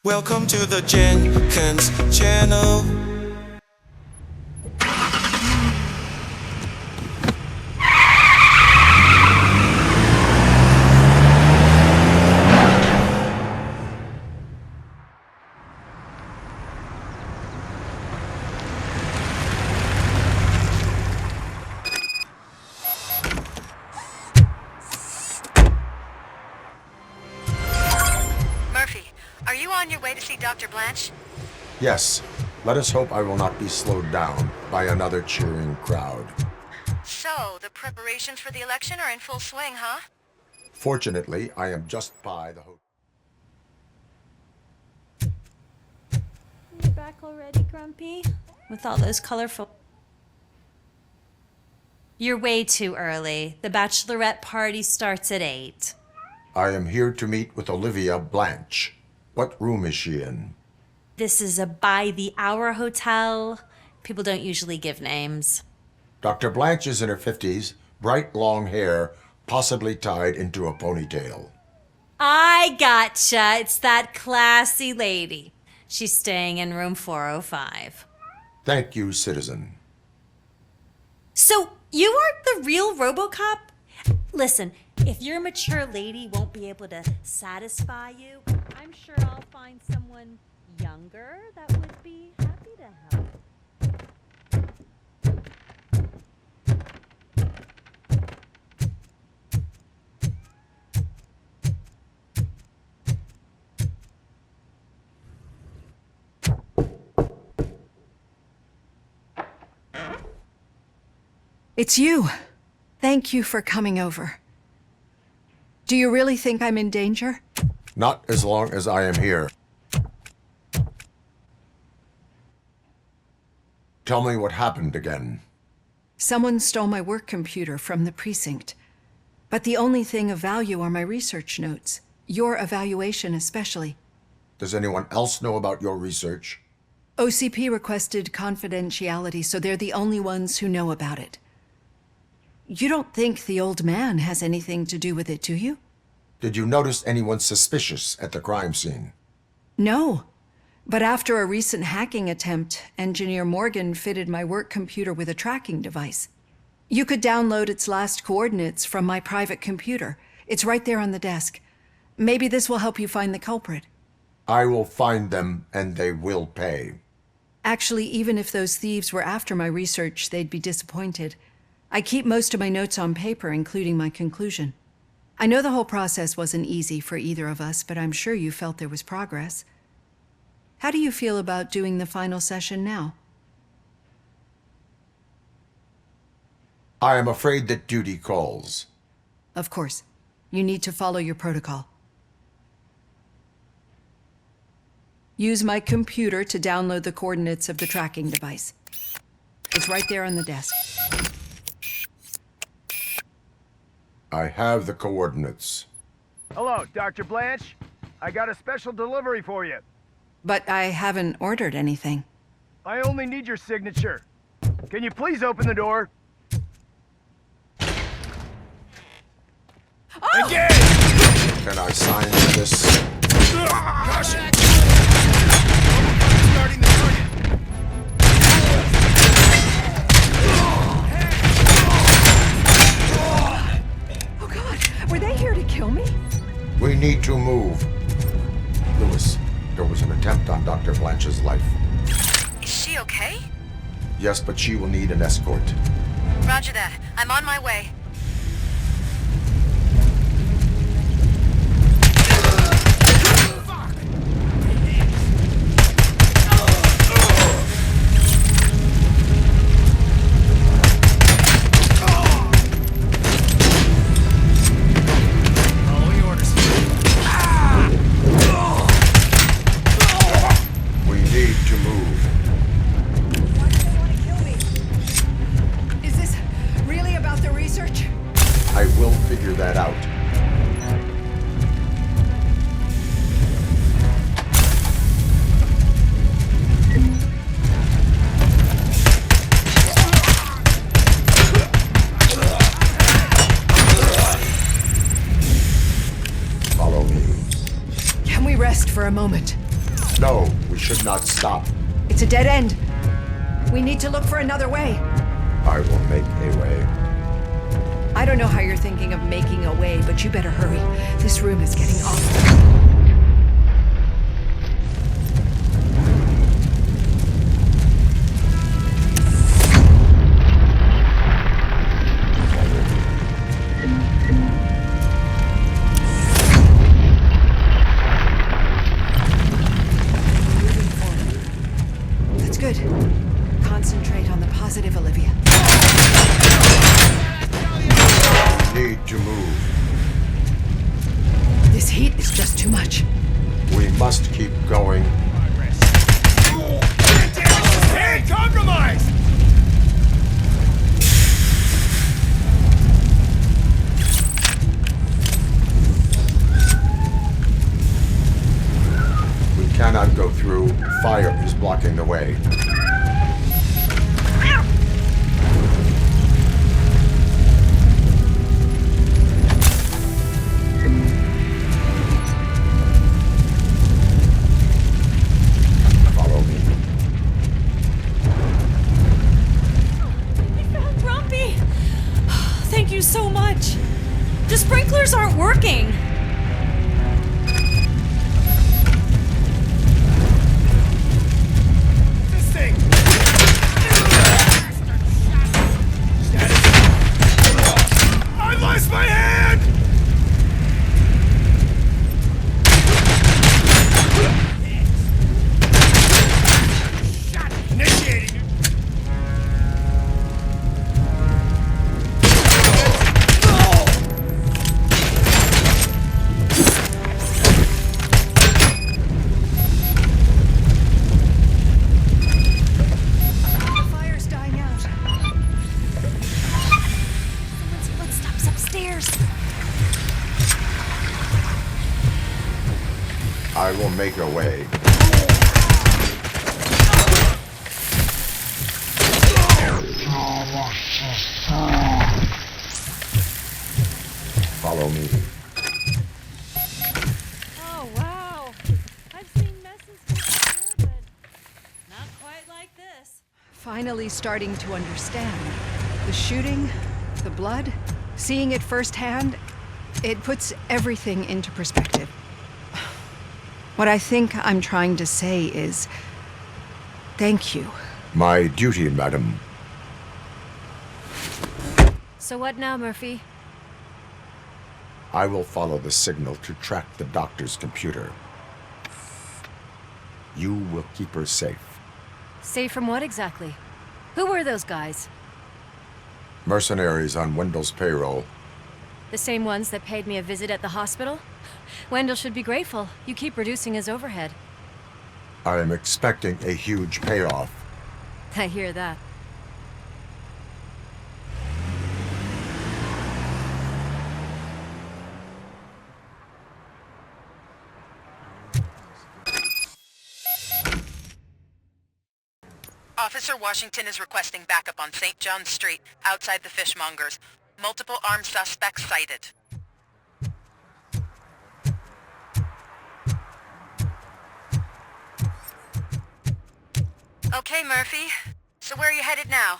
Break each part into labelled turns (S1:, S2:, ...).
S1: Welcome to the Jenkins channel.
S2: Are you on your way to see Dr. Blanche?
S3: Yes. Let us hope I will not be slowed down by another cheering crowd.
S2: So, the preparations for the election are in full swing, huh?
S3: Fortunately, I am just by the hotel.
S4: You're back already, Grumpy? With all those colorful... You're way too early. The bachelorette party starts at 8.
S3: I am here to meet with Olivia Blanche. What room is she in?
S4: This is a by-the-hour hotel. People don't usually give names.
S3: Dr. Blanche is in her 50s, bright long hair, possibly tied into a ponytail.
S4: I gotcha. It's that classy lady. She's staying in room 405.
S3: Thank you, citizen.
S4: So, you aren't the real RoboCop? Listen, if your mature lady won't be able to satisfy you, I'm sure I'll find someone younger that would be happy to help.
S5: It's you. Thank you for coming over. Do you really think I'm in danger?
S3: Not as long as I am here. Tell me what happened again.
S5: Someone stole my work computer from the precinct. But the only thing of value are my research notes. Your evaluation especially.
S3: Does anyone else know about your research?
S5: OCP requested confidentiality, so they're the only ones who know about it. You don't think the old man has anything to do with it, do you?
S3: Did you notice anyone suspicious at the crime scene?
S5: No. But after a recent hacking attempt, Engineer Morgan fitted my work computer with a tracking device. You could download its last coordinates from my private computer. It's right there on the desk. Maybe this will help you find the culprit.
S3: I will find them, and they will pay.
S5: Actually, even if those thieves were after my research, they'd be disappointed. I keep most of my notes on paper, including my conclusion. I know the whole process wasn't easy for either of us, but I'm sure you felt there was progress. How do you feel about doing the final session now?
S3: I am afraid that duty calls.
S5: Of course. You need to follow your protocol. Use my computer to download the coordinates of the tracking device. It's right there on the desk.
S3: I have the coordinates.
S6: Hello, Dr. Blanche. I got a special delivery for you.
S5: But I haven't ordered anything.
S6: I only need your signature. Can you please open the door?
S5: Oh!
S6: Again!
S3: Can I sign this?
S6: Caution! Starting the target.
S5: Oh God, were they here to kill me?
S3: We need to move. Lewis, there was an attempt on Dr. Blanche's life.
S2: Is she okay?
S3: Yes, but she will need an escort.
S2: Roger that. I'm on my way.
S5: Is this really about the research?
S3: No, we should not stop.
S5: It's a dead end. We need to look for another way.
S3: I will make a way.
S5: I don't know how you're thinking of making a way, but you better hurry. This room is getting awful. That's good. Concentrate on the positive, Olivia.
S3: Need to move.
S5: This heat is just too much.
S3: We must keep going.
S6: Hey, compromise!
S3: We cannot go through. Fire is blocking the way. Follow me.
S4: We found Grumpy! Thank you so much. The sprinklers aren't working.
S6: This thing! I lost my hand! Initiating!
S5: The fire's dying out.
S4: Someone's footsteps upstairs.
S3: I will make a way. Follow me.
S4: Oh, wow. I've seen messes before, but not quite like this.
S5: Finally starting to understand. The shooting, the blood, seeing it firsthand, it puts everything into perspective. What I think I'm trying to say is, thank you.
S3: My duty, madam.
S4: So what now, Murphy?
S3: I will follow the signal to track the doctor's computer. You will keep her safe.
S4: Safe from what exactly? Who were those guys?
S3: Mercenaries on Wendell's payroll.
S4: The same ones that paid me a visit at the hospital? Wendell should be grateful. You keep reducing his overhead.
S3: I am expecting a huge payoff.
S4: I hear that.
S2: Officer Washington is requesting backup on St. John's Street, outside the fishmongers. Multiple armed suspects sighted. Okay, Murphy. So where are you headed now?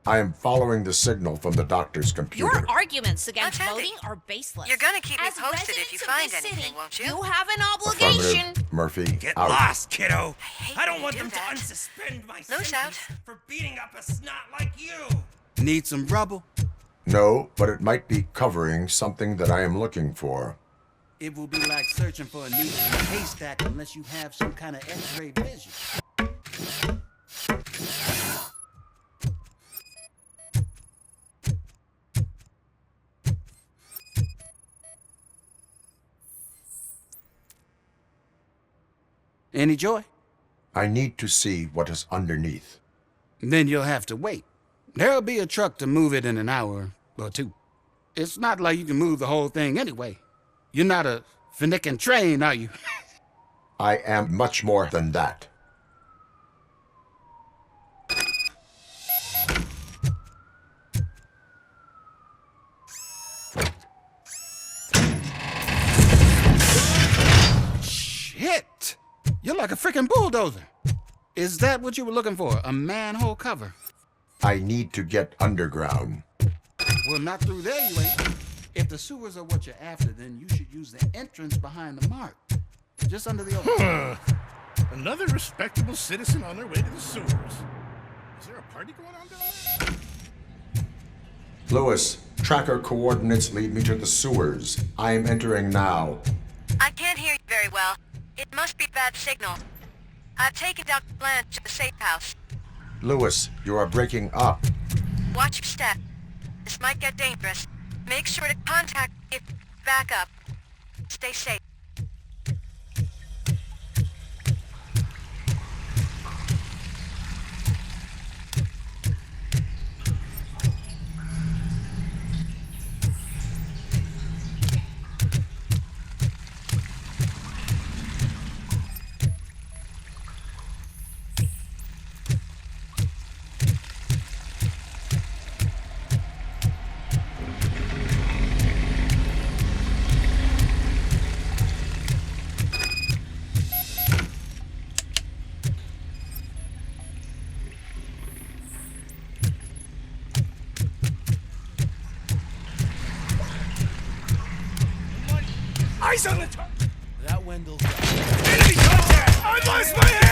S3: I am following the signal from the doctor's computer.
S7: Your arguments against
S2: That's handy.
S7: voting are baseless.
S2: You're gonna keep me
S7: As
S2: posted if you
S7: residents of
S2: find
S7: this
S2: anything,
S7: city,
S2: won't you?
S7: You have an obligation.
S3: Affirmative. Murphy,
S6: Get
S3: out.
S6: lost, kiddo!
S2: hate
S6: I don't
S2: when
S6: want
S2: you
S6: them
S2: do
S6: to
S2: that.
S6: unsuspend my
S2: Loose
S6: sentence
S2: out.
S6: for beating up a snot like you!
S8: Need some rubble?
S3: No, but it might be covering something that I am looking for.
S8: It will be like searching for a needle in a haystack unless you have some kind of x-ray vision. Any joy?
S3: I need to see what is underneath.
S8: Then you'll have to wait. There'll be a truck to move it in an hour or two. It's not like you can move the whole thing anyway. You're not a finicking train, are you?
S3: I am much more than that.
S8: Shit! You're like like a freaking bulldozer. Is that what you were looking for? A manhole cover?
S3: I need to get underground.
S8: Well, not through there, you ain't. If the sewers are what you're after, then you should use the entrance behind the mark. Just under the open.
S9: Another respectable citizen on their way to the sewers. Is there a party going on down there?
S3: Lewis, tracker coordinates lead me to the sewers. I am entering now.
S2: I can't hear you very well. It must be bad signal. I've taken Dr. Blanche to the safe house.
S3: Lewis, you are breaking up.
S2: Watch your step. This might get dangerous. Make sure to contact me if you back up. Stay safe.
S9: Eyes on the top! That Wendell's got enemy contact! I lost my hand!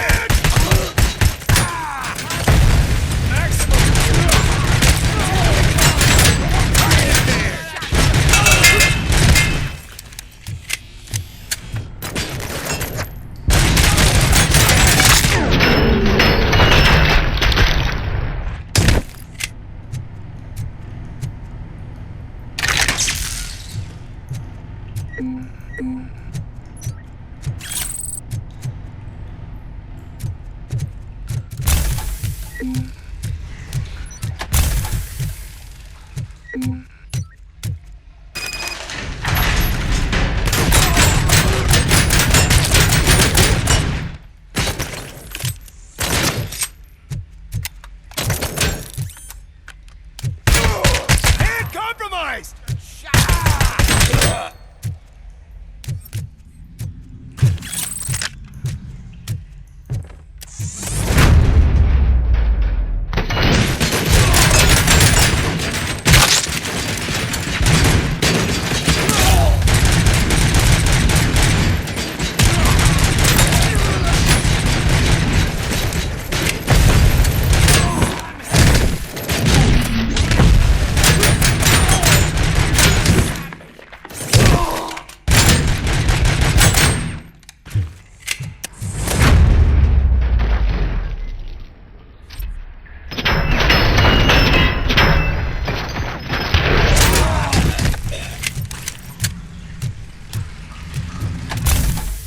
S9: Hand compromised!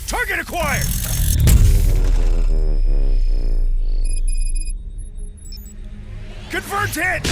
S9: Target acquired! Confirmed hit!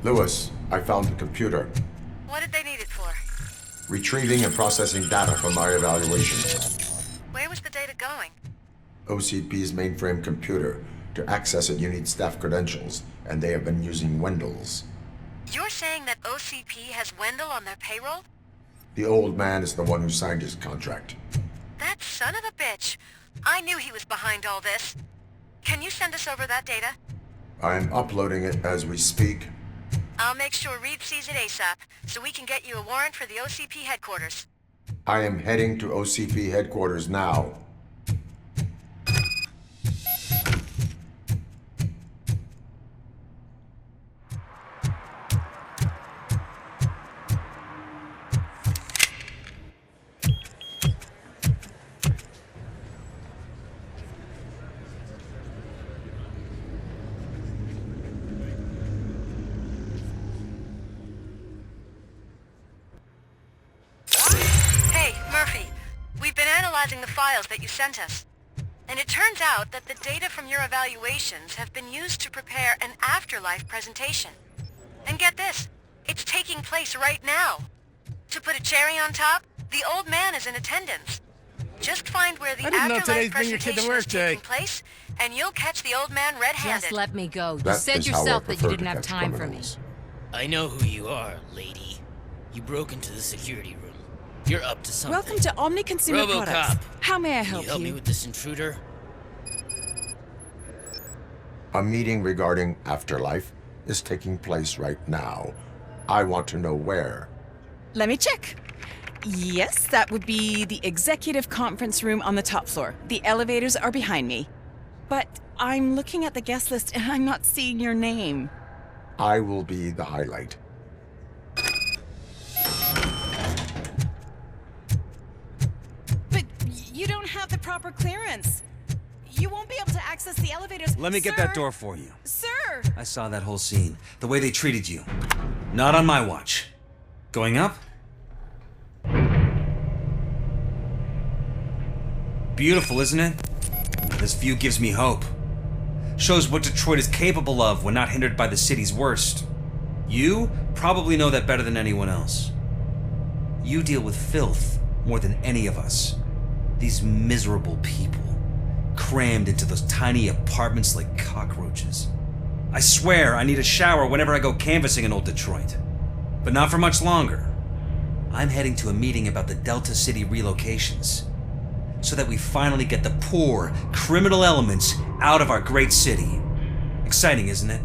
S3: Lewis, I found the computer.
S2: What did they need it for?
S3: Retrieving and processing data from my evaluation.
S2: Where was the data going?
S3: OCP's mainframe computer. To access it, you need staff credentials, and they have been using Wendell's.
S2: You're saying that OCP has Wendell on their payroll?
S3: The old man is the one who signed his contract.
S2: That son of a bitch. I knew he was behind all this. Can you send us over that data?
S3: I'm uploading it as we speak.
S2: I'll make sure Reed sees it ASAP, so we can get you a warrant for the OCP headquarters.
S3: I am heading to OCP headquarters now.
S2: Hey, Murphy. We've been analyzing the files that you sent us. And it turns out that the data from your evaluations have been used to prepare an afterlife presentation. And get this, it's taking place right now. To put a cherry on top, the old man is in attendance. Just find where the
S6: I didn't know
S2: afterlife
S6: today's Bring Your Kid to
S2: presentation is
S6: Work Day.
S2: taking place, and you'll catch the old man red-handed.
S7: Just let me go. You
S3: That
S7: said
S3: is how I
S7: yourself that you
S3: prefer
S7: didn't
S3: to
S7: have
S3: catch
S7: time for me.
S3: criminals.
S10: I know who you are, lady. You broke into the security room. You're up to something.
S11: Welcome to Omni Consumer
S10: RoboCop.
S11: Products. How may I
S10: Can
S11: help
S10: you help me with this intruder?
S3: A meeting regarding afterlife is taking place right now. I want to know where.
S11: Let me check. Yes, that would be the executive conference room on the top floor. The elevators are behind me. But I'm looking at the guest list and I'm not seeing your name.
S3: I will be the highlight.
S11: But you don't have the proper clearance. You won't be able to access the elevators.
S12: Let me get that door for you.
S11: Sir!
S12: I saw that whole scene. The way they treated you. Not on my watch. Going up? Beautiful, isn't it? This view gives me hope. Shows what Detroit is capable of when not hindered by the city's worst. You probably know that better than anyone else. You deal with filth more than any of us. These miserable people, crammed into those tiny apartments like cockroaches. I swear I need a shower whenever I go canvassing in old Detroit. But not for much longer. I'm heading to a meeting about the Delta City relocations, so that we finally get the poor, criminal elements out of our great city. Exciting, isn't it?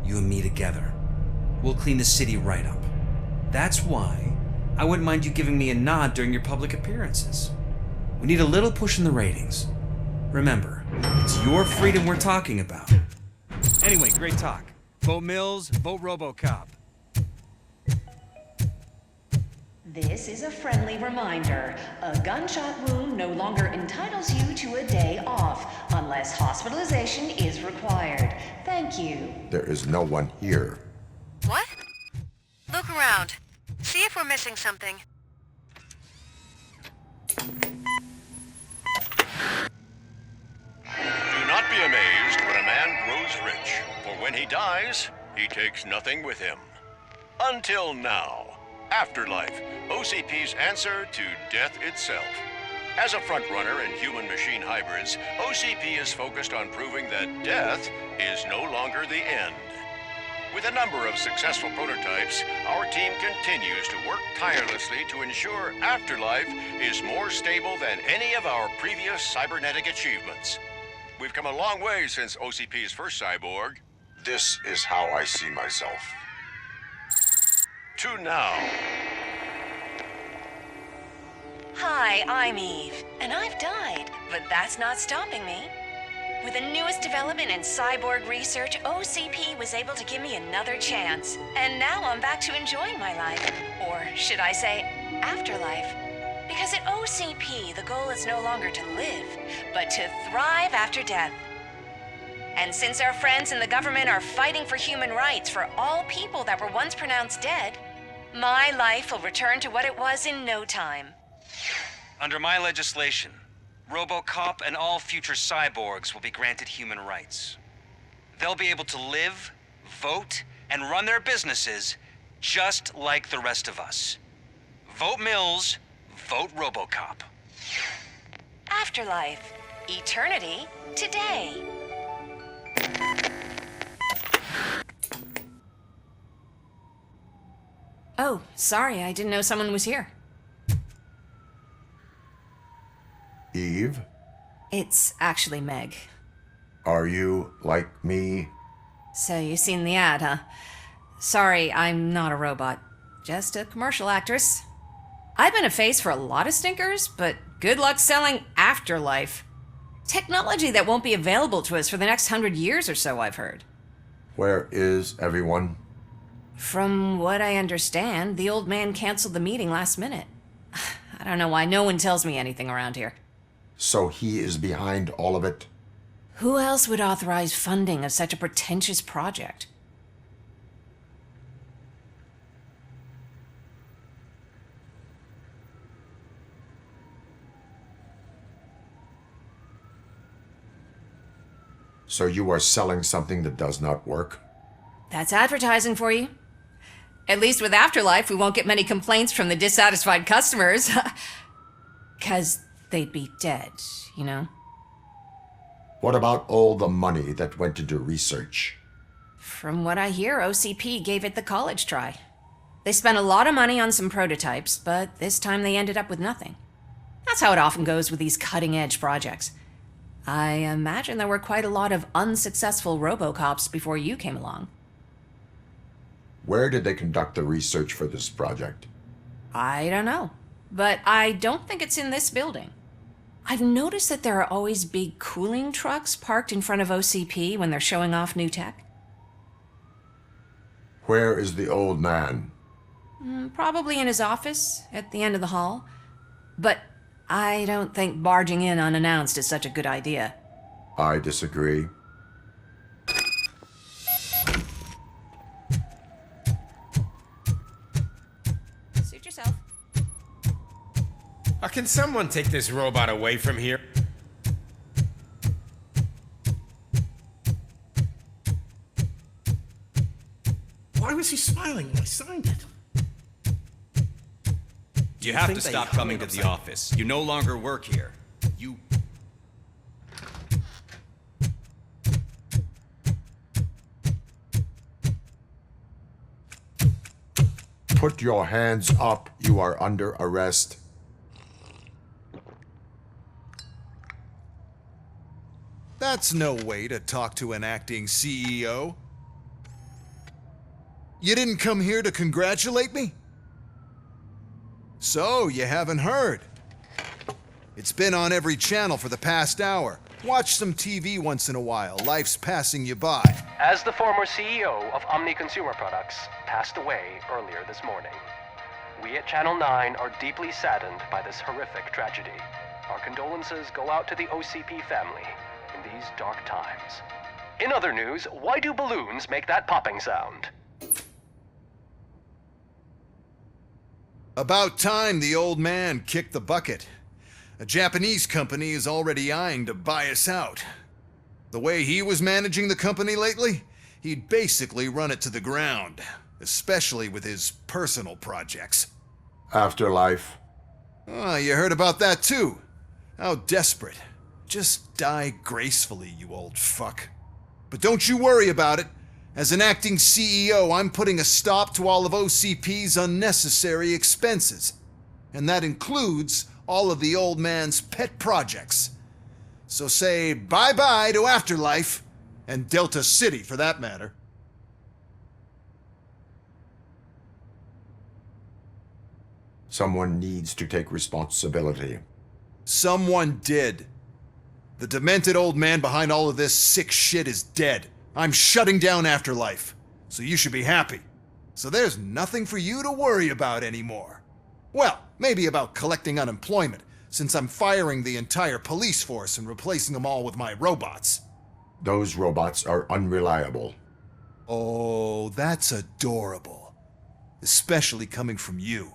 S12: You and me together. We'll clean the city right up. That's why I wouldn't mind you giving me a nod during your public appearances. We need a little push in the ratings. Remember, it's your freedom we're talking about. Anyway, great talk. Vote Mills, vote RoboCop.
S13: This is a friendly reminder. A gunshot wound no longer entitles you to a day off, unless hospitalization is required. Thank you.
S3: There is no one here.
S2: What? Look around. See if we're missing something.
S14: Do not be amazed when a man grows rich, for when he dies, he takes nothing with him. Until now. Afterlife, OCP's answer to death itself. As a frontrunner in human-machine hybrids, OCP is focused on proving that death is no longer the end. With a number of successful prototypes, our team continues to work tirelessly to ensure Afterlife is more stable than any of our previous cybernetic achievements. We've come a long way since OCP's first cyborg.
S3: This is how I see myself.
S14: To now.
S13: Hi, I'm Eve, and I've died, but that's not stopping me. With the newest development in cyborg research, OCP was able to give me another chance. And now I'm back to enjoying my life. Or should I say, afterlife. Because at OCP, the goal is no longer to live, but to thrive after death. And since our friends in the government are fighting for human rights for all people that were once pronounced dead, my life will return to what it was in no time.
S12: Under my legislation, RoboCop and all future cyborgs will be granted human rights. They'll be able to live, vote, and run their businesses just like the rest of us. Vote Mills, vote RoboCop.
S13: Afterlife. Eternity today.
S2: Oh, sorry, I didn't know someone was here.
S3: Eve,
S2: It's actually Meg.
S3: are you like me?
S2: So you've seen the ad, huh? Sorry, I'm not a robot. Just a commercial actress. I've been a face for a lot of stinkers, but good luck selling Afterlife. Technology that won't be available to us for the next 100 years or so, I've heard.
S3: Where is everyone?
S2: From what I understand, the old man canceled the meeting last minute. I don't know why no one tells me anything around here.
S3: So he is behind all of it?
S2: Who else would authorize funding of such a pretentious project?
S3: So you are selling something that does not work?
S2: That's advertising for you. At least with Afterlife, we won't get many complaints from the dissatisfied customers. 'Cause they'd be dead, you know?
S3: What about all the money that went into research?
S2: From what I hear, OCP gave it the college try. They spent a lot of money on some prototypes, but this time they ended up with nothing. That's how it often goes with these cutting-edge projects. I imagine there were quite a lot of unsuccessful RoboCops before you came along.
S3: Where did they conduct the research for this project?
S2: I don't know, but I don't think it's in this building. I've noticed that there are always big cooling trucks parked in front of OCP when they're showing off new tech.
S3: Where is the old man?
S2: Probably in his office, at the end of the hall. But I don't think barging in unannounced is such a good idea.
S3: I disagree.
S2: Suit yourself.
S15: Can someone take this robot away from here?
S9: Why was he smiling when I signed it?
S12: You have to stop coming to the office. You no longer work here. You...
S3: Put your hands up. You are under arrest.
S16: That's no way to talk to an acting CEO. You didn't come here to congratulate me? So, you haven't heard. It's been on every channel for the past hour. Watch some TV once in a while. Life's passing you by.
S17: As the former CEO of Omni Consumer Products passed away earlier this morning, we at Channel 9 are deeply saddened by this horrific tragedy. Our condolences go out to the OCP family in these dark times. In other news, why do balloons make that popping sound?
S16: About time the old man kicked the bucket. A Japanese company is already eyeing to buy us out. The way he was managing the company lately, he'd basically run it to the ground, especially with his personal projects.
S3: Afterlife.
S16: Oh, you heard about that too. How desperate. Just die gracefully, you old fuck. But don't you worry about it. As an acting CEO, I'm putting a stop to all of OCP's unnecessary expenses. And that includes all of the old man's pet projects. So say bye-bye to Afterlife, and Delta City for that matter.
S3: Someone needs to take responsibility.
S16: Someone did. The demented old man behind all of this sick shit is dead. I'm shutting down Afterlife, so you should be happy. So there's nothing for you to worry about anymore. Well, maybe about collecting unemployment, since I'm firing the entire police force and replacing them all with my robots.
S3: Those robots are unreliable.
S16: Oh, that's adorable. Especially coming from you.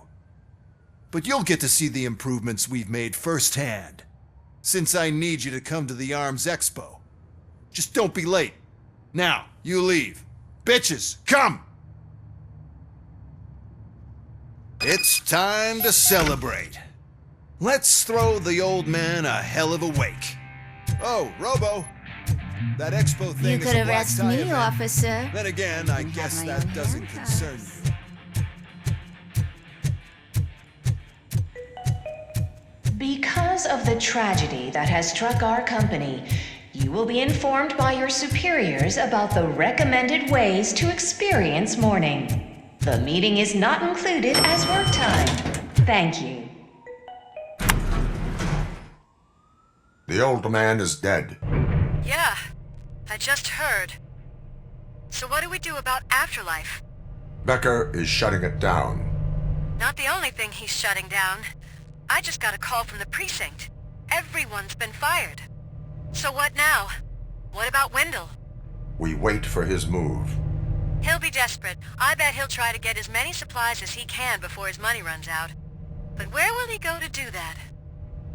S16: But you'll get to see the improvements we've made firsthand, since I need you to come to the ARMS Expo. Just don't be late. Now, you leave. Bitches, come! It's time to celebrate. Let's throw the old man a hell of a wake. Oh, Robo. That expo thing
S7: You
S16: is
S7: could
S16: a black
S7: arrest
S16: tie
S7: me,
S16: event.
S7: officer.
S16: Then again, I guess that doesn't concern you.
S13: Because of the tragedy that has struck our company, you will be informed by your superiors about the recommended ways to experience mourning. The meeting is not included as work time. Thank you.
S3: The old man is dead.
S2: Yeah, I just heard. So what do we do about afterlife?
S3: Becker is shutting it down.
S2: Not the only thing he's shutting down. I just got a call from the precinct. Everyone's been fired. So what now? What about Wendell?
S3: We wait for his move.
S2: He'll be desperate. I bet he'll try to get as many supplies as he can before his money runs out. But where will he go to do that?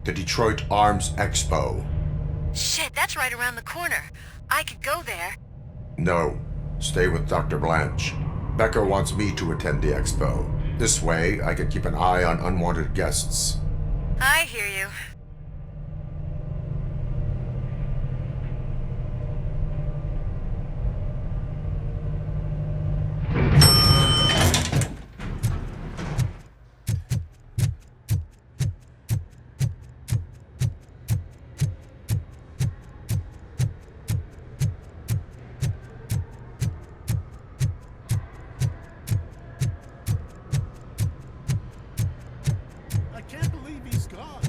S3: The Detroit Arms Expo.
S2: Shit, that's right around the corner. I could go there.
S3: No, stay with Dr. Blanche. Becker wants me to attend the expo. This way, I can keep an eye on unwanted guests.
S2: I hear you.
S9: I can't believe he's gone.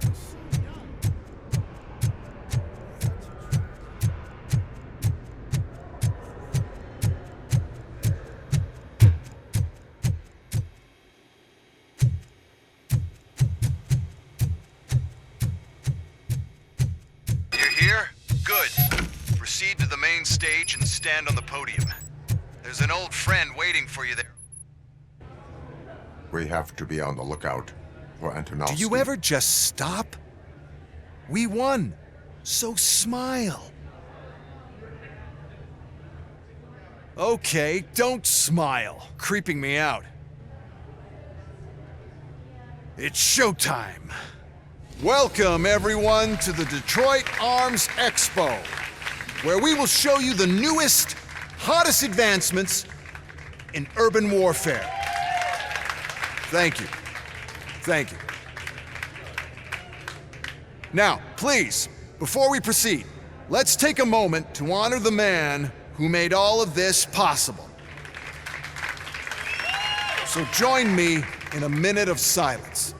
S9: He's so young.
S16: You're here? Good. Proceed to the main stage and stand on the podium. There's an old friend waiting for you there.
S3: We have to be on the lookout for Antonovsky.
S16: Do you ever just stop? We won, so smile. Okay, don't smile. Creeping me out. It's showtime. Welcome, everyone, to the Detroit Arms Expo, where we will show you the newest, hottest advancements in urban warfare. Thank you. Thank you. Now, please, before we proceed, let's take a moment to honor the man who made all of this possible. So join me in a minute of silence.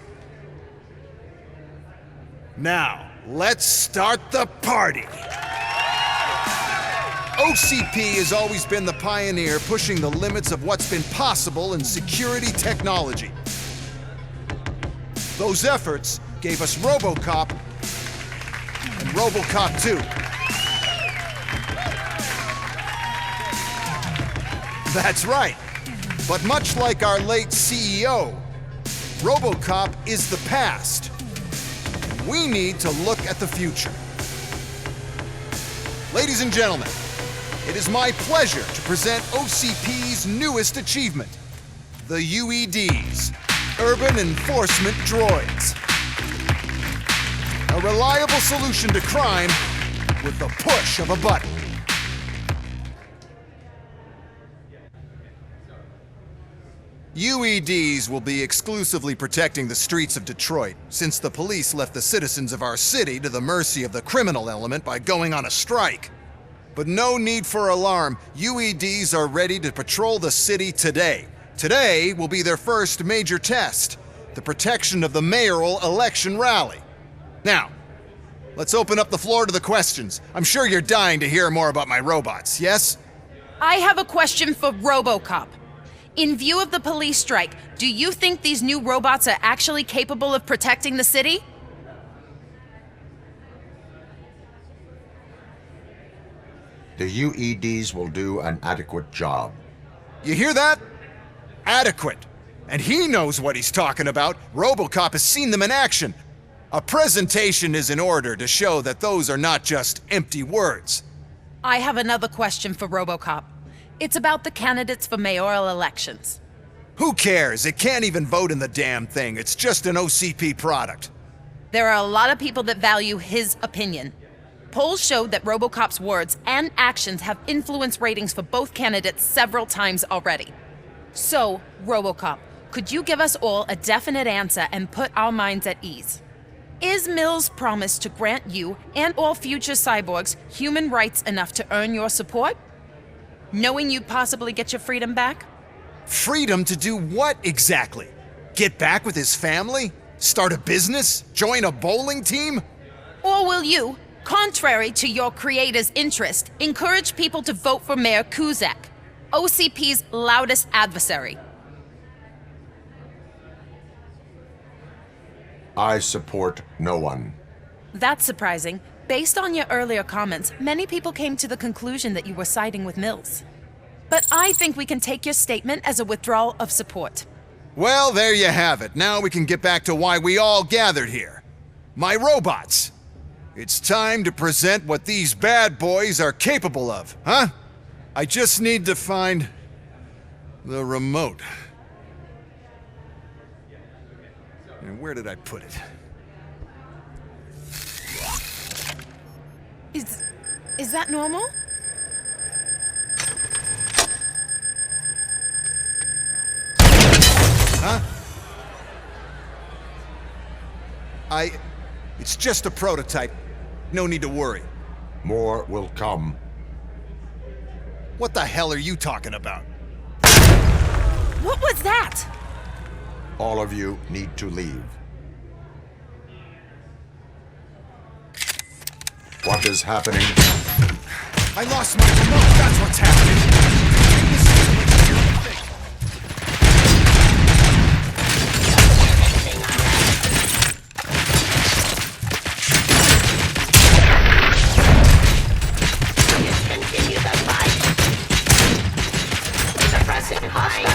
S16: Now, let's start the party. OCP has always been the pioneer pushing the limits of what's been possible in security technology. Those efforts gave us RoboCop and RoboCop 2. That's right. But much like our late CEO, RoboCop is the past. We need to look at the future. Ladies and gentlemen, it is my pleasure to present OCP's newest achievement, the UEDs, Urban Enforcement Droids. A reliable solution to crime with the push of a button. UEDs will be exclusively protecting the streets of Detroit, since the police left the citizens of our city to the mercy of the criminal element by going on a strike. But no need for alarm. UEDs are ready to patrol the city today. Today will be their first major test, the protection of the mayoral election rally. Now, let's open up the floor to the questions. I'm sure you're dying to hear more about my robots, yes?
S11: I have a question for RoboCop. In view of the police strike, do you think these new robots are actually capable of protecting the city?
S3: The UEDs will do an adequate job.
S16: You hear that? Adequate. And he knows what he's talking about. RoboCop has seen them in action. A presentation is in order to show that those are not just empty words.
S11: I have another question for RoboCop. It's about the candidates for mayoral elections.
S16: Who cares? It can't even vote in the damn thing. It's just an OCP product.
S11: There are a lot of people that value his opinion. Polls showed that RoboCop's words and actions have influenced ratings for both candidates several times already. So, RoboCop, could you give us all a definite answer and put our minds at ease? Is Mills' promise to grant you and all future cyborgs human rights enough to earn your support? Knowing you'd possibly get your freedom back?
S16: Freedom to do what exactly? Get back with his family? Start a business? Join a bowling team?
S11: Or will you, contrary to your creator's interest, encourage people to vote for Mayor Kuzak, OCP's loudest adversary?
S3: I support no one.
S11: That's surprising. Based on your earlier comments, many people came to the conclusion that you were siding with Mills. But I think we can take your statement as a withdrawal of support.
S16: Well, there you have it. Now we can get back to why we all gathered here. My robots. It's time to present what these bad boys are capable of, huh? I just need to find the remote. And where did I put it?
S11: Is that normal?
S16: Huh? It's just a prototype. No need to worry.
S3: More will come.
S16: What the hell are you talking about?
S11: What was that?
S3: All of you need to leave. What is happening?
S16: I lost my remote, that's what's happening!
S18: Continue the fight. Suppressing hostile.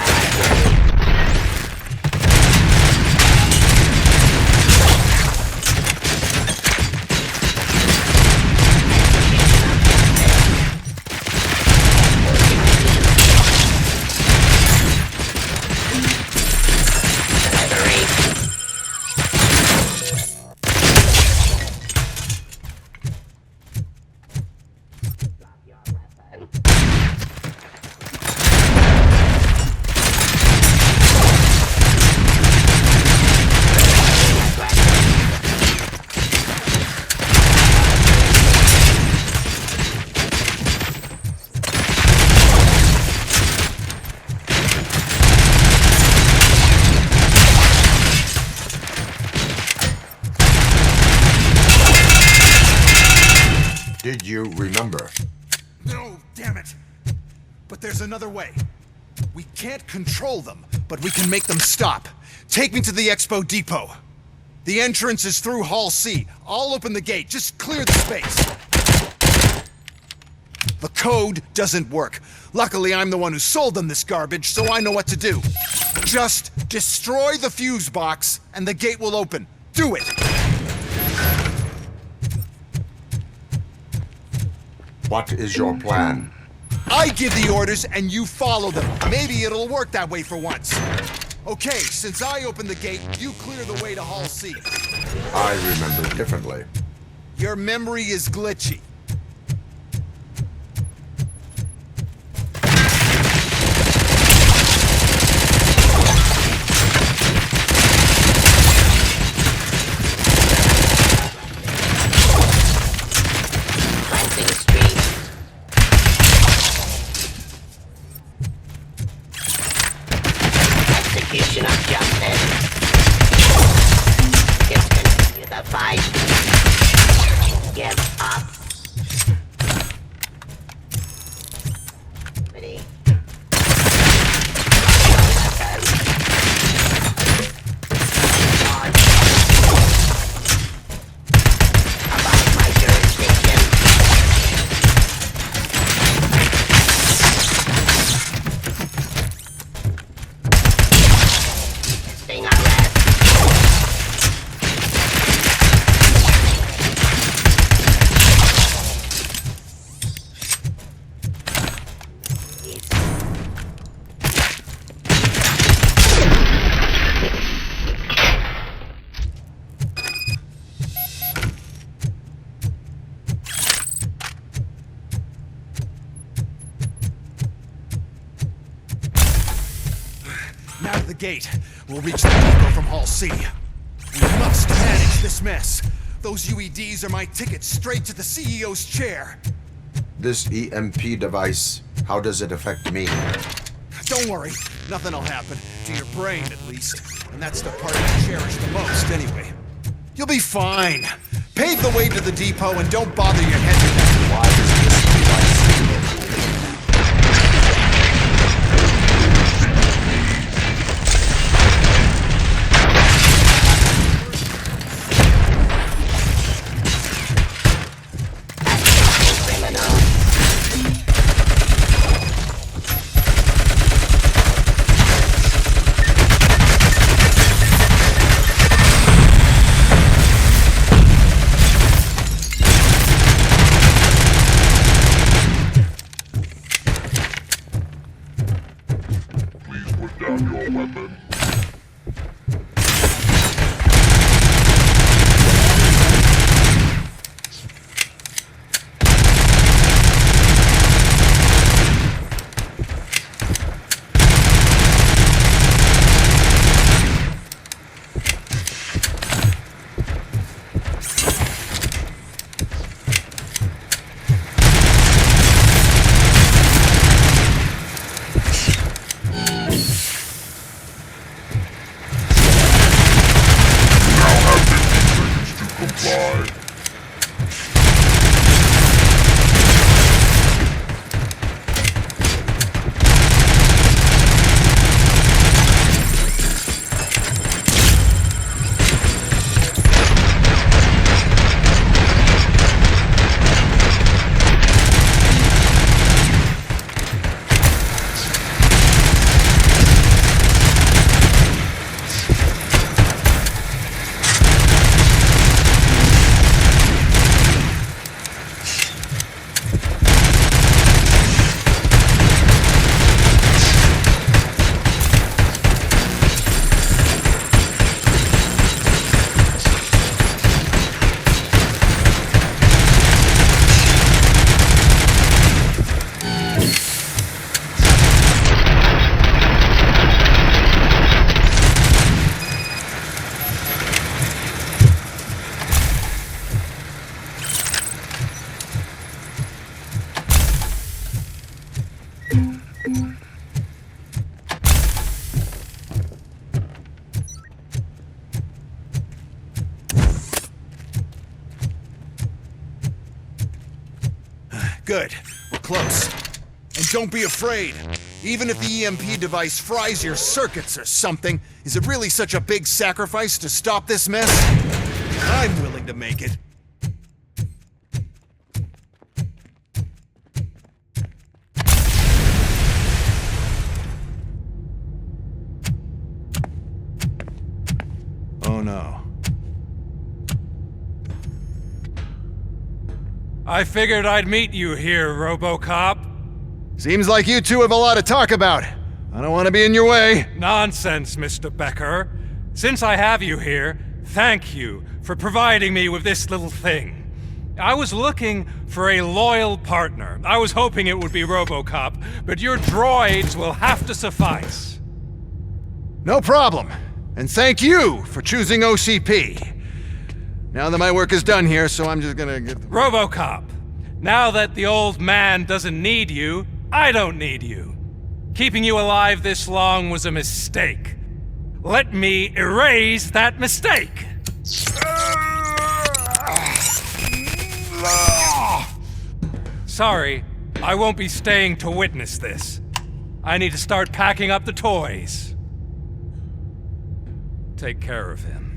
S3: Did you remember?
S16: No, damn it. But there's another way. We can't control them, but we can make them stop. Take me to the Expo Depot. The entrance is through Hall C. I'll open the gate. Just clear the space. The code doesn't work. Luckily, I'm the one who sold them this garbage, so I know what to do. Just destroy the fuse box, and the gate will open. Do it!
S3: What is your plan?
S16: I give the orders and you follow them. Maybe it'll work that way for once. Okay, since I opened the gate, you clear the way to Hall C.
S3: I remember differently.
S16: Your memory is glitchy.
S18: Execution of justice. Continue the fight. Give up. Ready. Abide my jurisdiction. Resisting arrest.
S16: Now to the gate. We'll reach the depot from Hall C. We must manage this mess. Those UEDs are my ticket straight to the CEO's chair.
S3: This EMP device, how does it affect me?
S16: Don't worry, nothing'll happen. To your brain, at least. And that's the part you cherish the most, anyway. You'll be fine. Pave the way to the depot and don't bother your head with that.
S3: Why does this device
S16: Good. We're close. And don't be afraid. Even if the EMP device fries your circuits or something, is it really such a big sacrifice to stop this mess? I'm willing to make it. Oh no.
S19: I figured I'd meet you here, RoboCop.
S16: Seems like you two have a lot to talk about. I don't want to be in your way.
S19: Nonsense, Mr. Becker. Since I have you here, thank you for providing me with this little thing. I was looking for a loyal partner. I was hoping it would be RoboCop, but your droids will have to suffice.
S16: No problem. And thank you for choosing OCP. Now that my work is done here, so I'm just gonna get...
S19: RoboCop, now that the old man doesn't need you, I don't need you. Keeping you alive this long was a mistake. Let me erase that mistake! Sorry, I won't be staying to witness this. I need to start packing up the toys. Take care of him.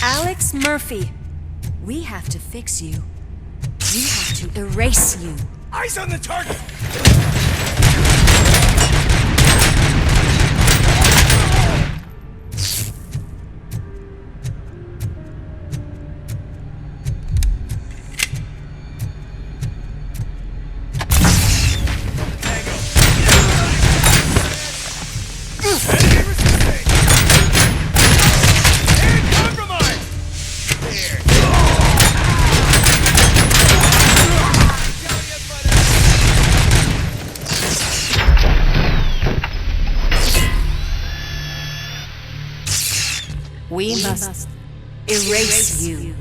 S4: Alex Murphy, we have to fix you. We have to erase you.
S6: Eyes on the target!
S4: We must erase you.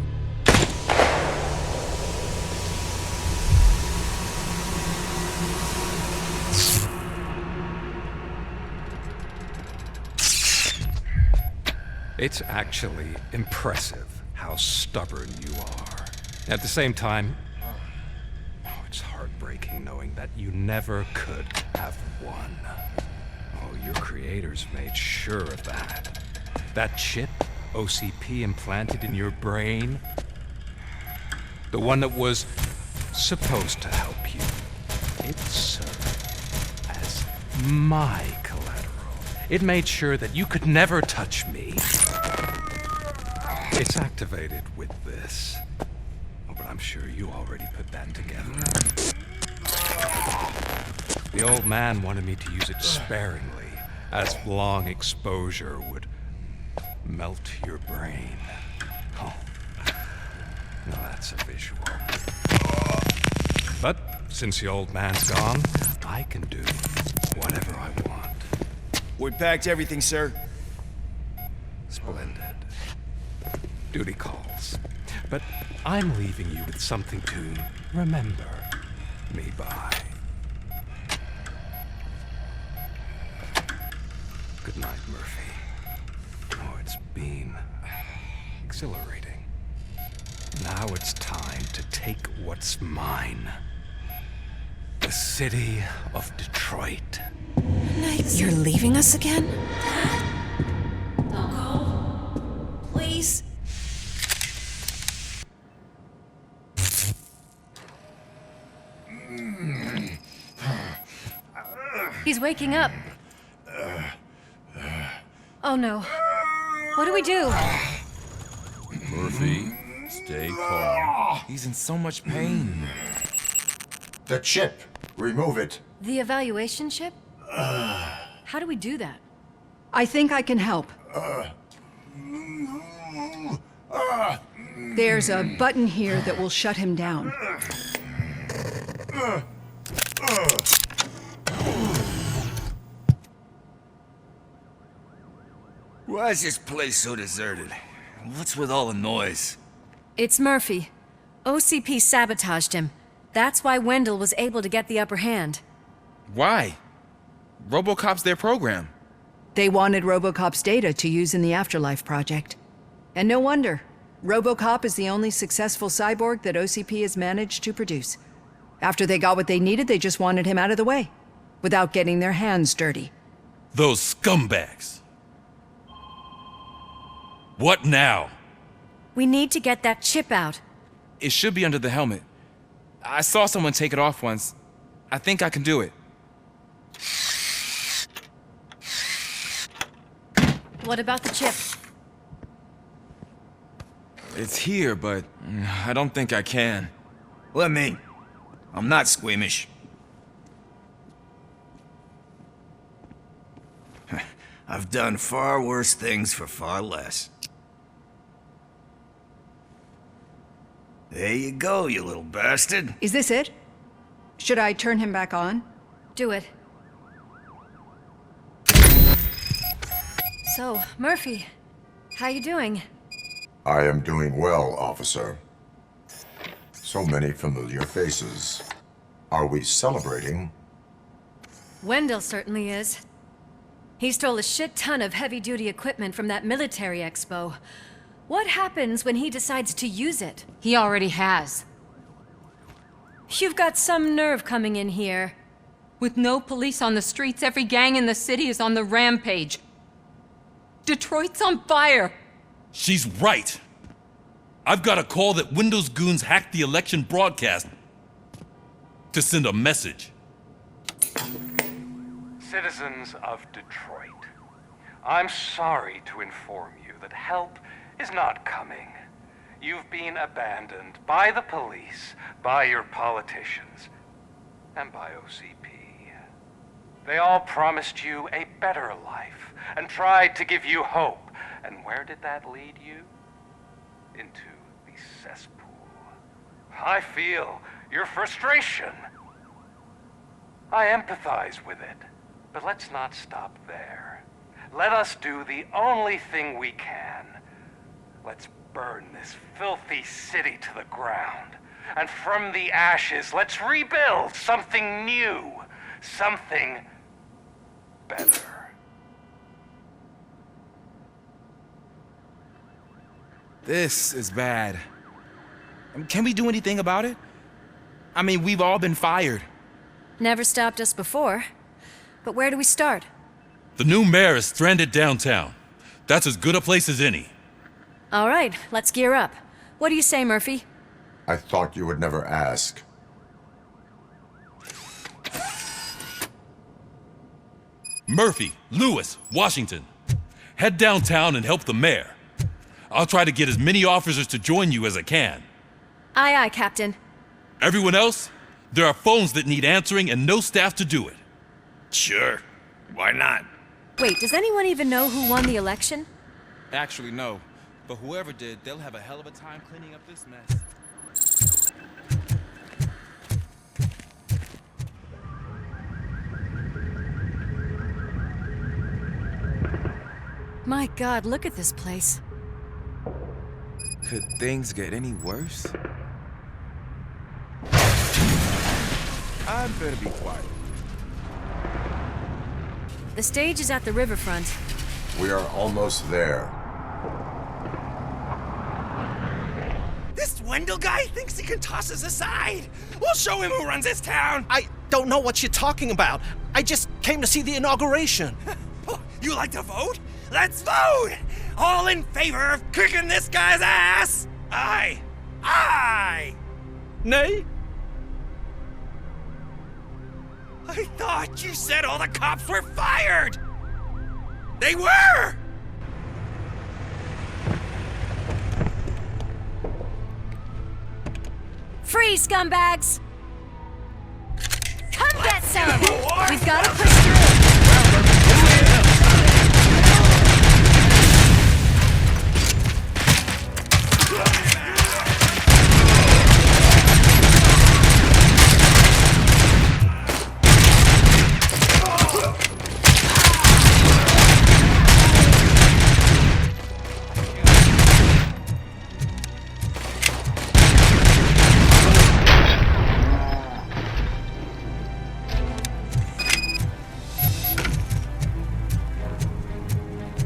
S19: It's actually impressive how stubborn you are. At the same time, it's heartbreaking knowing that you never could have won. Oh, your creators made sure of that. That chip OCP implanted in your brain, the one that was supposed to help you, it served as my collateral. It made sure that you could never touch me. It's activated with this. Oh, but I'm sure you already put that together. The old man wanted me to use it sparingly, as long exposure would melt your brain. Oh, now that's a visual. But since the old man's gone, I can do whatever I want.
S6: We packed everything, sir.
S19: Splendid. Duty calls. But I'm leaving you with something to remember me by. Good night, Murphy. Oh, it's been exhilarating. Now it's time to take what's mine. The city of Detroit.
S11: You're leaving us again? Don't go. Please.
S4: He's waking up. Oh no. What do we do?
S20: Murphy, stay calm. He's in so much pain.
S3: The chip. Remove it.
S4: The evaluation chip? How do we do that?
S5: I think I can help. There's a button here that will shut him down.
S20: Why is this place so deserted? What's with all the noise?
S4: It's Murphy. OCP sabotaged him. That's why Wendell was able to get the upper hand.
S20: Why? RoboCop's their program.
S5: They wanted RoboCop's data to use in the Afterlife project. And no wonder. RoboCop is the only successful cyborg that OCP has managed to produce. After they got what they needed, they just wanted him out of the way, without getting their hands dirty.
S20: Those scumbags. What now?
S4: We need to get that chip out.
S20: It should be under the helmet. I saw someone take it off once. I think I can do it.
S4: What about the chip?
S20: It's here, but I don't think I can.
S6: Let me. I'm not squeamish. I've done far worse things for far less. There you go, you little bastard.
S5: Is this it? Should I turn him back on?
S4: Do it. So, Murphy, how you doing?
S3: I am doing well, officer. So many familiar faces. Are we celebrating?
S4: Wendell certainly is. He stole a shit ton of heavy-duty equipment from that military expo. What happens when he decides to use it?
S7: He already has.
S4: You've got some nerve coming in here.
S7: With no police on the streets, every gang in the city is on the rampage. Detroit's on fire!
S20: She's right!
S21: I've got a call that Windows goons hacked the election broadcast to send a message.
S17: Citizens of Detroit, I'm sorry to inform you that help is not coming. You've been abandoned by the police, by your politicians, and by OCP. They all promised you a better life and tried to give you hope. And where did that lead you? Into the cesspool. I feel your frustration. I empathize with it, but let's not stop there. Let us do the only thing we can. Let's burn this filthy city to the ground. And from the ashes, let's rebuild something new, something better.
S20: This is bad. Can we do anything about it? I mean, we've all been fired.
S2: Never stopped us before. But where do we start?
S21: The new mayor is stranded downtown. That's as good a place as any.
S2: All right, let's gear up. What do you say, Murphy?
S3: I thought you would never ask.
S21: Murphy, Lewis, Washington. Head downtown and help the mayor. I'll try to get as many officers to join you as I can.
S2: Aye, aye, Captain.
S21: Everyone else? There are phones that need answering and no staff to do it.
S15: Sure. Why not?
S2: Wait, does anyone even know who won the election?
S20: Actually, no. But whoever did, they'll have a hell of a time cleaning up this mess.
S2: My God, look at this place.
S20: Could things get any worse? I'm gonna be quiet.
S2: The stage is at the riverfront.
S3: We are almost there.
S22: This Wendell guy thinks he can toss us aside. We'll show him who runs this town. I don't know what you're talking about. I just came to see the inauguration. You like to vote? Let's vote! All in favor of kicking this guy's ass? Aye. Aye! Nay? I thought you said all the cops were fired! They were!
S2: Free, scumbags! Come get some! We've got to push through!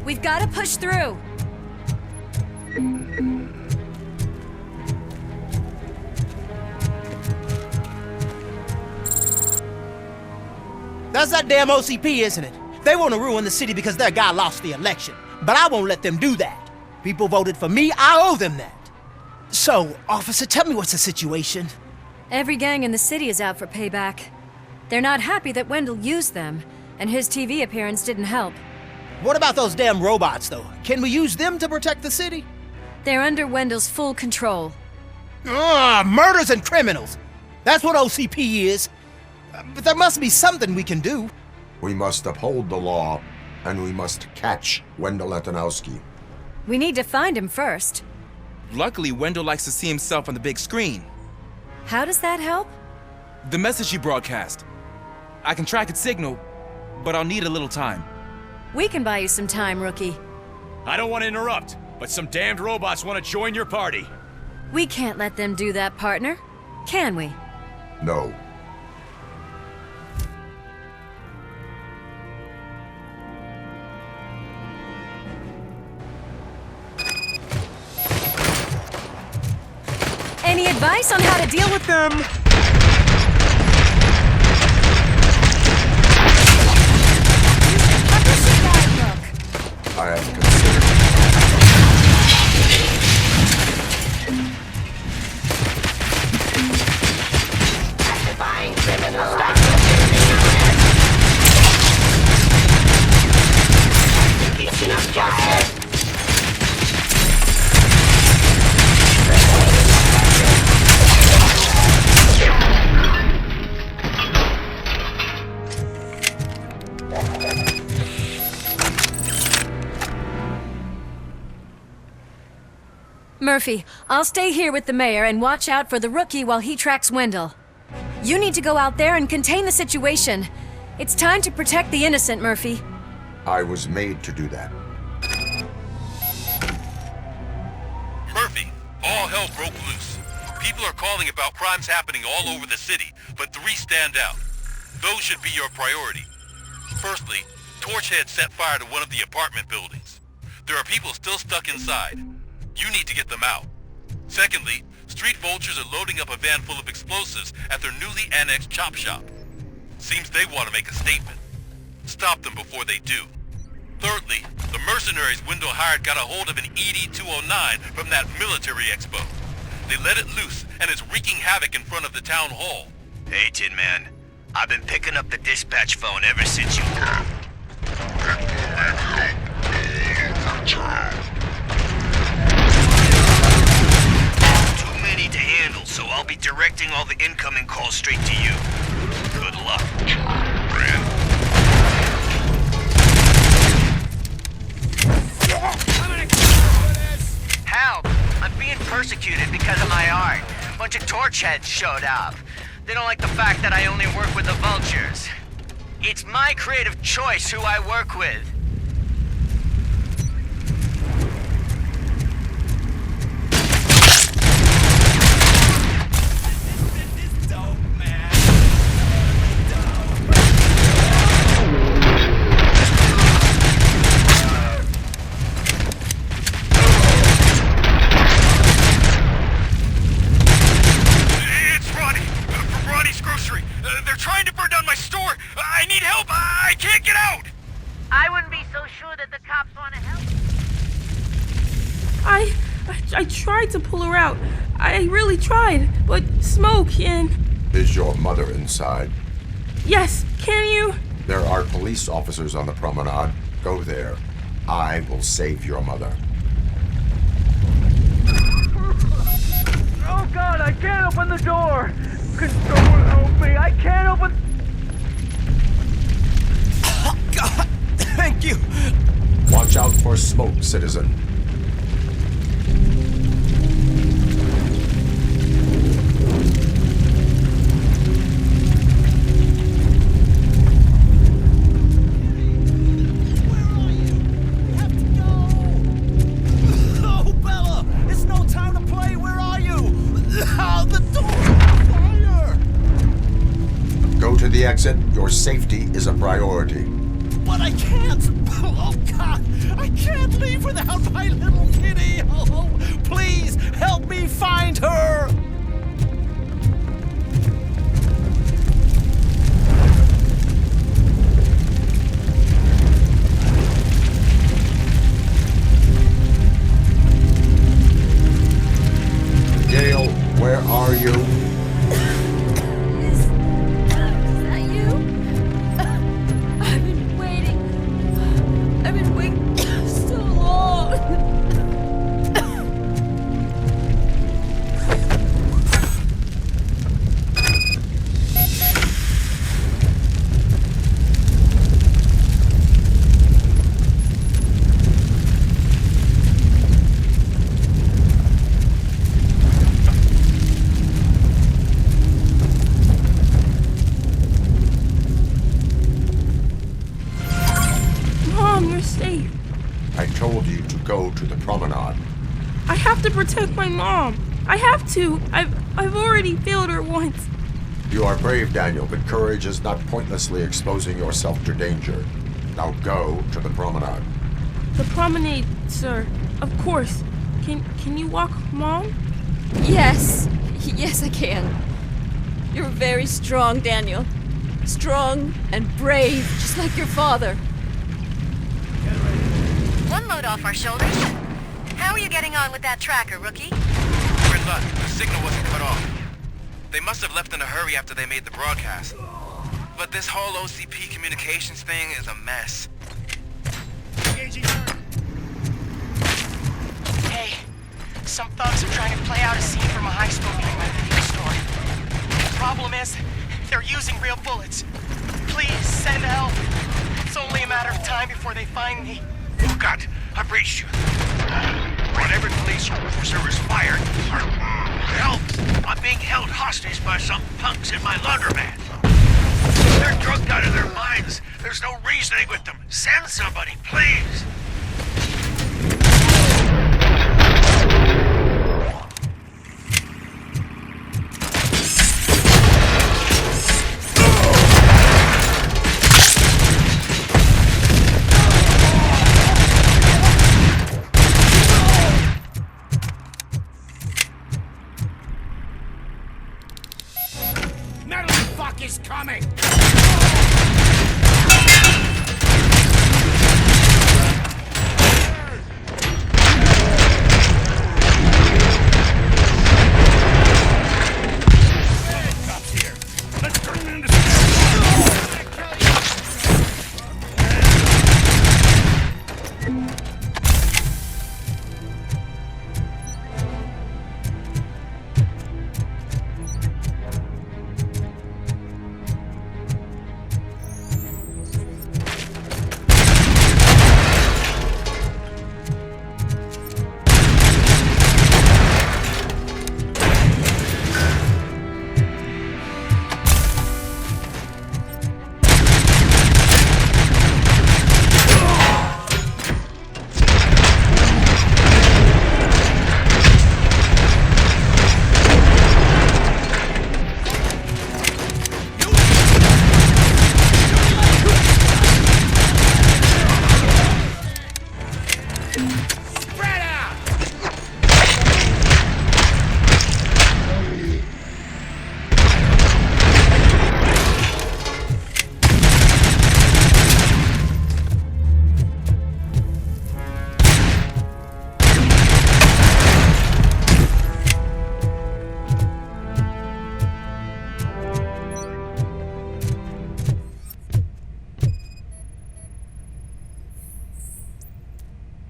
S2: We've got to push through.
S22: That's that damn OCP, isn't it? They want to ruin the city because their guy lost the election. But I won't let them do that. People voted for me, I owe them that. So, officer, tell me what's the situation.
S2: Every gang in the city is out for payback. They're not happy that Wendell used them, and his TV appearance didn't help.
S22: What about those damn robots, though? Can we use them to protect the city?
S2: They're under Wendell's full control.
S22: Murders and criminals! That's what OCP is. But there must be something we can do.
S3: We must uphold the law, and we must catch Wendell Antonowski.
S2: We need to find him first.
S20: Luckily, Wendell likes to see himself on the big screen.
S2: How does that help?
S20: The message you broadcast. I can track its signal, but I'll need a little time.
S2: We can buy you some time, rookie.
S23: I don't want to interrupt, but some damned robots want to join your party.
S2: We can't let them do that, partner. Can we?
S3: No.
S2: Any advice on how to deal with them?
S3: I have considered.
S2: Murphy, I'll stay here with the mayor and watch out for the rookie while he tracks Wendell. You need to go out there and contain the situation. It's time to protect the innocent, Murphy.
S3: I was made to do that.
S21: Murphy, all hell broke loose. People are calling about crimes happening all over the city, but 3 stand out. Those should be your priority. Firstly, Torchhead set fire to one of the apartment buildings. There are people still stuck inside. You need to get them out. Secondly, street vultures are loading up a van full of explosives at their newly annexed chop shop. Seems they want to make a statement. Stop them before they do. Thirdly, the mercenaries Wendell hired got a hold of an ED-209 from that military expo. They let it loose, and it's wreaking havoc in front of the town hall.
S15: Hey, Tin Man. I've been picking up the dispatch phone ever since you... Too many to handle, so I'll be directing all the incoming calls straight to you. Good luck, Brand.
S1: Help! I'm being persecuted because of my art. A bunch of torchheads showed up. They don't like the fact that I only work with the vultures. It's my creative choice who I work with.
S8: I tried to pull her out. I really tried, but smoke and...
S3: Is your mother inside?
S8: Yes, can you?
S3: There are police officers on the promenade. Go there. I will save your mother.
S6: Oh God, I can't open the door! Can someone help me? I can't open...
S22: Oh God, thank you!
S3: Watch out for smoke, citizen. The exit, your safety is a priority.
S22: But I can't! Oh God! I can't leave without my little kitty! Oh, please help me find her!
S3: Gail, where are you? I told you to go to the promenade.
S8: I have to protect my mom. I have to. I've already failed her once.
S3: You are brave, Daniel, but courage is not pointlessly exposing yourself to danger. Now go to the promenade.
S8: The promenade, sir. Of course. Can you walk, Mom?
S4: Yes. Yes, I can. You're very strong, Daniel. Strong and brave, just like your father.
S2: One load off our shoulders. How are you getting on with that tracker, rookie?
S12: We're in luck. The signal wasn't cut off. They must have left in a hurry after they made the broadcast. But this whole OCP communications thing is a mess.
S1: Hey, some thugs are trying to play out a scene from a heist movie in my video store. The problem is, they're using real bullets. Please, send help. It's only a matter of time before they find me.
S15: Oh God, I've reached you. Whatever police officer was fired, help! I'm being held hostage by some punks in my laundromat. They're drugged out of their minds. There's no reasoning with them. Send somebody, please.
S9: Metal fuck is coming! Cops here. Let's turn them into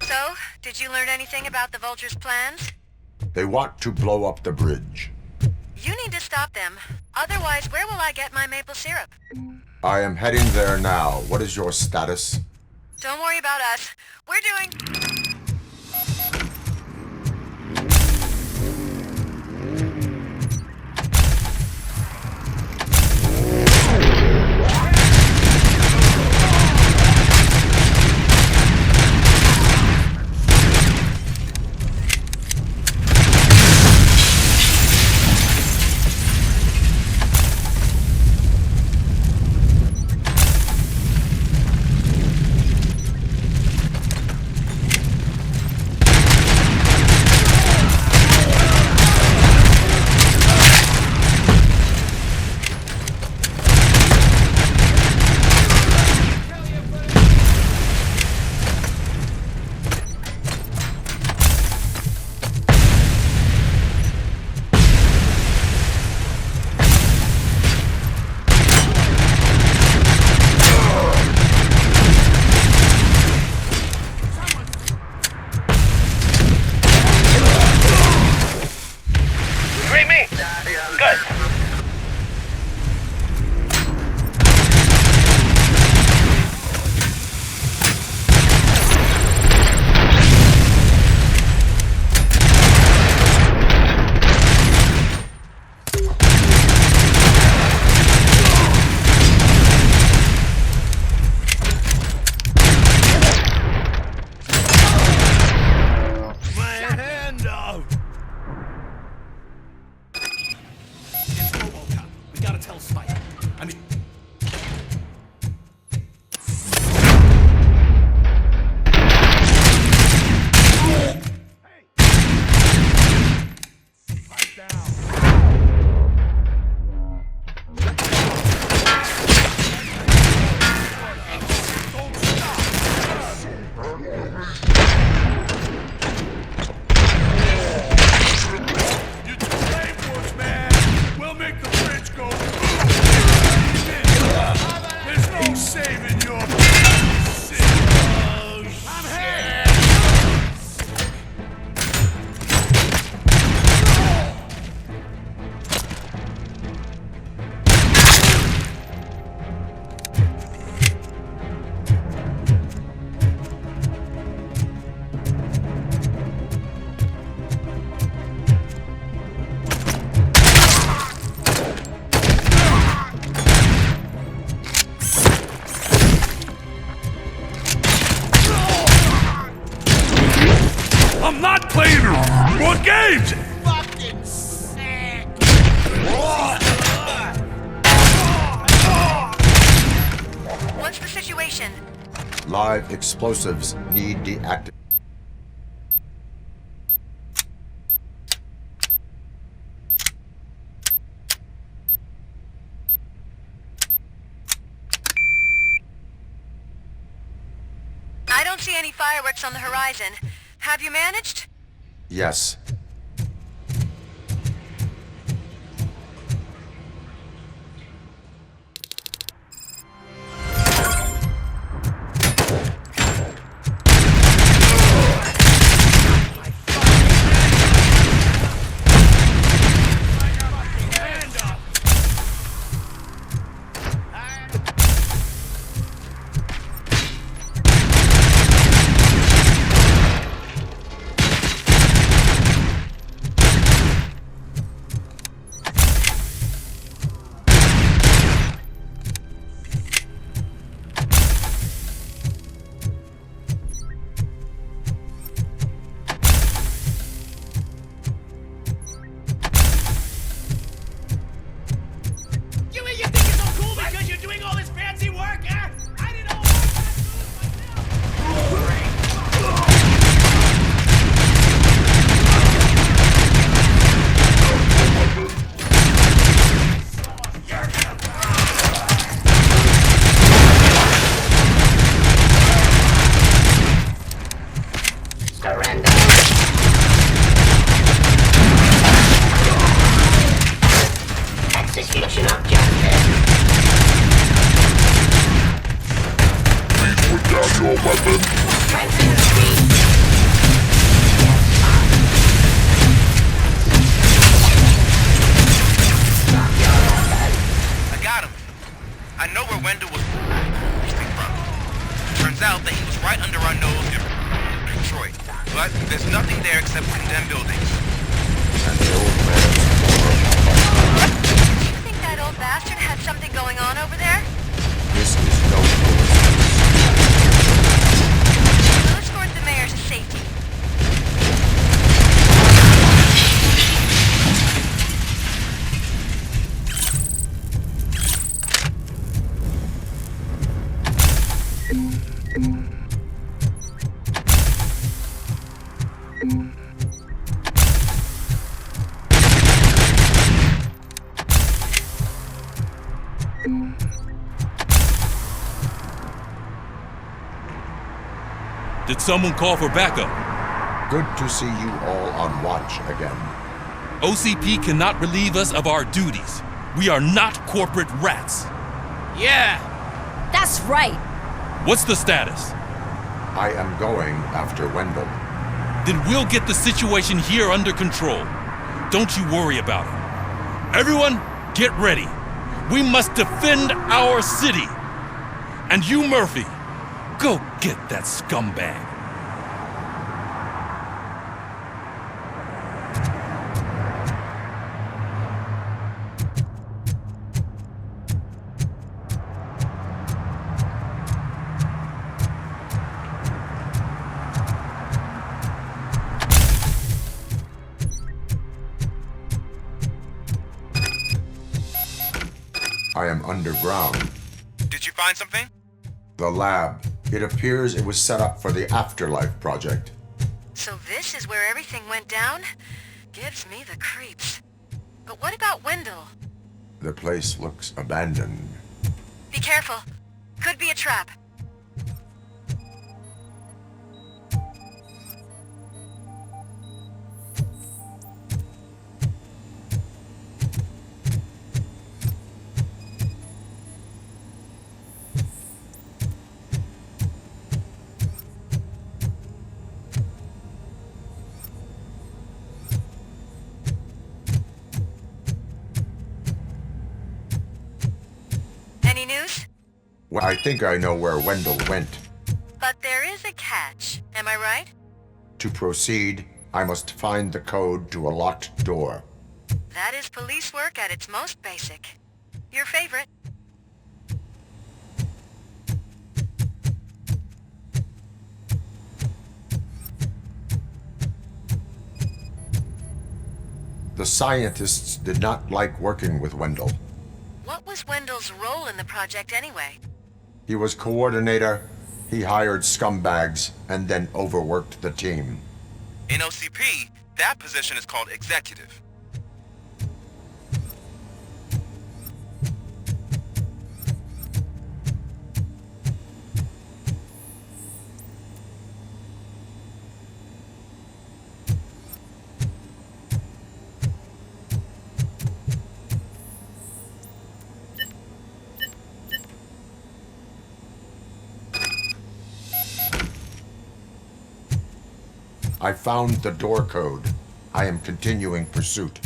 S2: So, did you learn anything about the Vulture's plans?
S3: They want to blow up the bridge.
S2: You need to stop them. Otherwise, where will I get my maple syrup?
S3: I am heading there now. What is your status?
S2: Don't worry about us. We're doing...
S21: I'm not playing more games!
S22: Fucking sick!
S2: What's the situation?
S3: Live explosives need deactivated.
S2: I don't see any fireworks on the horizon. Have you managed?
S3: Yes.
S18: Execution of justice.
S10: Please put down your weapon.
S21: I got him. I know where Wendell was from. Turns out that he was right under our nose in Detroit. But there's nothing there except condemned buildings.
S3: And the old man's
S2: Do you think that old bastard had something going on over there?
S3: This is no coincidence.
S2: We'll escort the mayor to safety.
S21: Did someone call for backup?
S3: Good to see you all on watch again.
S21: OCP cannot relieve us of our duties. We are not corporate rats.
S22: Yeah!
S4: That's right.
S21: What's the status?
S3: I am going after Wendell.
S21: Then we'll get the situation here under control. Don't you worry about it. Everyone, get ready. We must defend our city. And you, Murphy, go get that scumbag.
S3: I am underground.
S21: Did you find something?
S3: The lab. It appears it was set up for the Afterlife project.
S2: So this is where everything went down? Gives me the creeps. But what about Wendell?
S3: The place looks abandoned.
S2: Be careful. Could be a trap. Any news?
S3: Well, I think I know where Wendell went.
S2: But there is a catch. Am I right?
S3: To proceed, I must find the code to a locked door.
S2: That is police work at its most basic. Your favorite.
S3: The scientists did not like working with Wendell.
S2: What was Wendell's role in the project anyway?
S3: He was coordinator, he hired scumbags, and then overworked the team.
S20: In OCP, that position is called executive.
S3: I found the door code. I am continuing pursuit.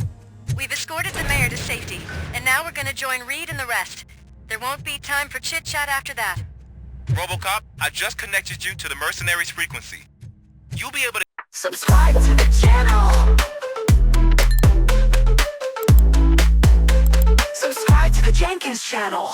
S2: We've escorted the mayor to safety, and now we're gonna join Reed and the rest. There won't be time for chit-chat after that.
S20: RoboCop, I just connected you to the mercenaries frequency. You'll be able to
S18: Subscribe to the channel. Subscribe to the Jenkins channel.